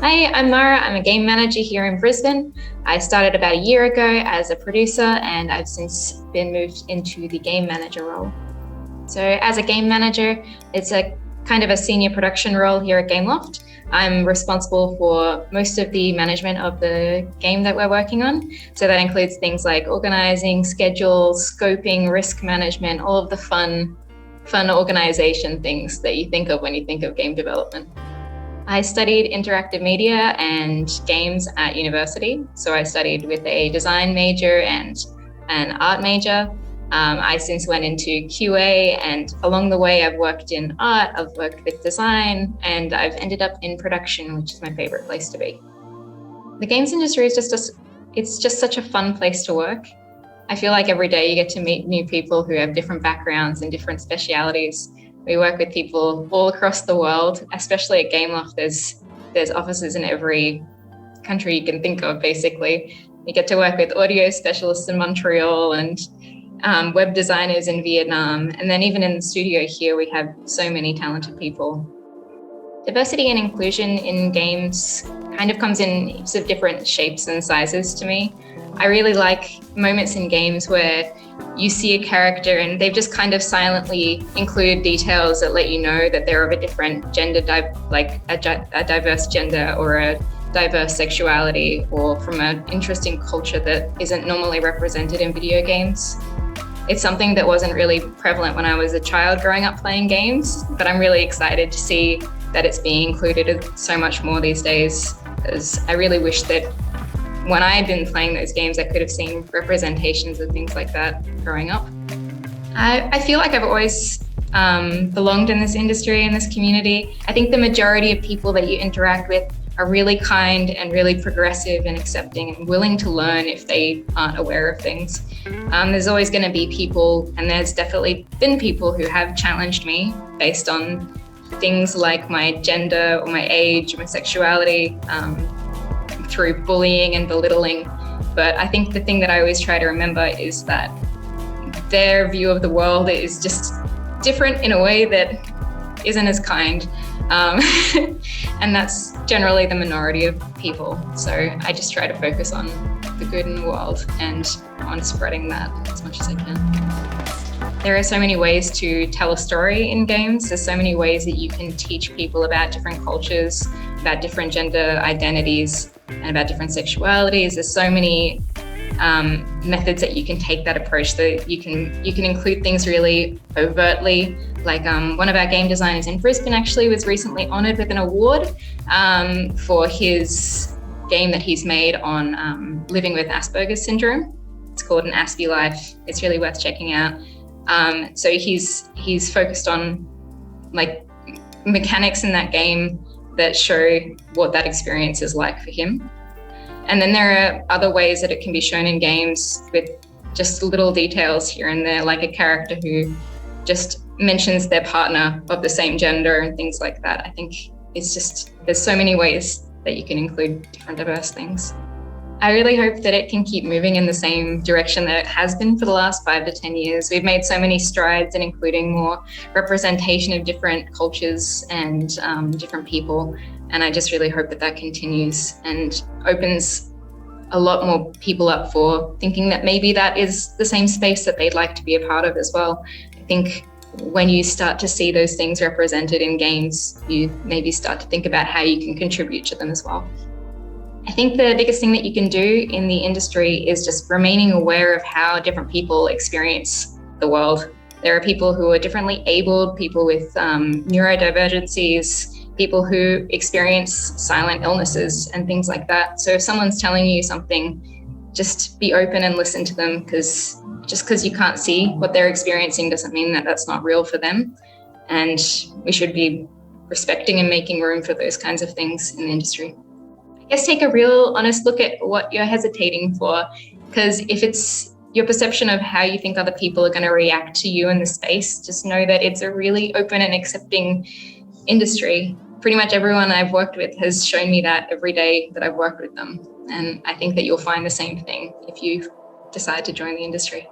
Hi, I'm Mara. I'm a game manager here in Brisbane. I started about a year ago as a producer and I've since been moved into the game manager role. So as a game manager, it's a kind of a senior production role here at Gameloft. I'm responsible for most of the management of the game that we're working on. So that includes things like organizing, schedules, scoping, risk management, all of the fun organization things that you think of when you think of game development. I studied interactive media and games at university. So I studied with a design major and an art major. I since went into QA, and along the way I've worked in art, I've worked with design, and I've ended up in production, which is my favorite place to be. The games industry is just such a fun place to work. I feel like every day you get to meet new people who have different backgrounds and different specialities. We work with people all across the world, especially at Gameloft. There's offices in every country you can think of, basically. You get to work with audio specialists in Montreal and web designers in Vietnam. And then even in the studio here, we have so many talented people. Diversity and inclusion in games kind of comes in heaps of different shapes and sizes to me. I really like moments in games where you see a character and they've just kind of silently included details that let you know that they're of a different gender, like a diverse gender or a diverse sexuality, or from an interesting culture that isn't normally represented in video games. It's something that wasn't really prevalent when I was a child growing up playing games, but I'm really excited to see that it's being included so much more these days, because I really wish that when I had been playing those games, I could have seen representations of things like that growing up. I feel like I've always belonged in this industry, in this community. I think the majority of people that you interact with are really kind and really progressive and accepting and willing to learn if they aren't aware of things. There's always going to be people, and there's definitely been people who have challenged me based on things like my gender or my age or my sexuality, through bullying and belittling. But I think the thing that I always try to remember is that their view of the world is just different in a way that isn't as kind. And that's generally the minority of people. So I just try to focus on the good in the world and on spreading that as much as I can. There are so many ways to tell a story in games. There's so many ways that you can teach people about different cultures, about different gender identities, and about different sexualities. There's so many methods that you can take that approach. That you can include things really overtly. Like one of our game designers in Brisbane actually was recently honoured with an award for his game that he's made on living with Asperger's syndrome. It's called An Aspie Life. It's really worth checking out. So he's focused on like mechanics in that game that show what that experience is like for him. And then there are other ways that it can be shown in games with just little details here and there, like a character who just mentions their partner of the same gender and things like that. I think there's so many ways that you can include different diverse things. I really hope that it can keep moving in the same direction that it has been for the last 5 to 10 years. We've made so many strides in including more representation of different cultures and different people. And I just really hope that that continues and opens a lot more people up for thinking that maybe that is the same space that they'd like to be a part of as well. I think when you start to see those things represented in games, you maybe start to think about how you can contribute to them as well. I think the biggest thing that you can do in the industry is just remaining aware of how different people experience the world. There are people who are differently abled, people with neurodivergencies, people who experience silent illnesses and things like that. So if someone's telling you something, just be open and listen to them, because just because you can't see what they're experiencing doesn't mean that that's not real for them. And we should be respecting and making room for those kinds of things in the industry. I guess take a real honest look at what you're hesitating for, because if it's your perception of how you think other people are going to react to you in the space, just know that it's a really open and accepting industry. Pretty much everyone I've worked with has shown me that every day that I've worked with them. And I think that you'll find the same thing if you decide to join the industry.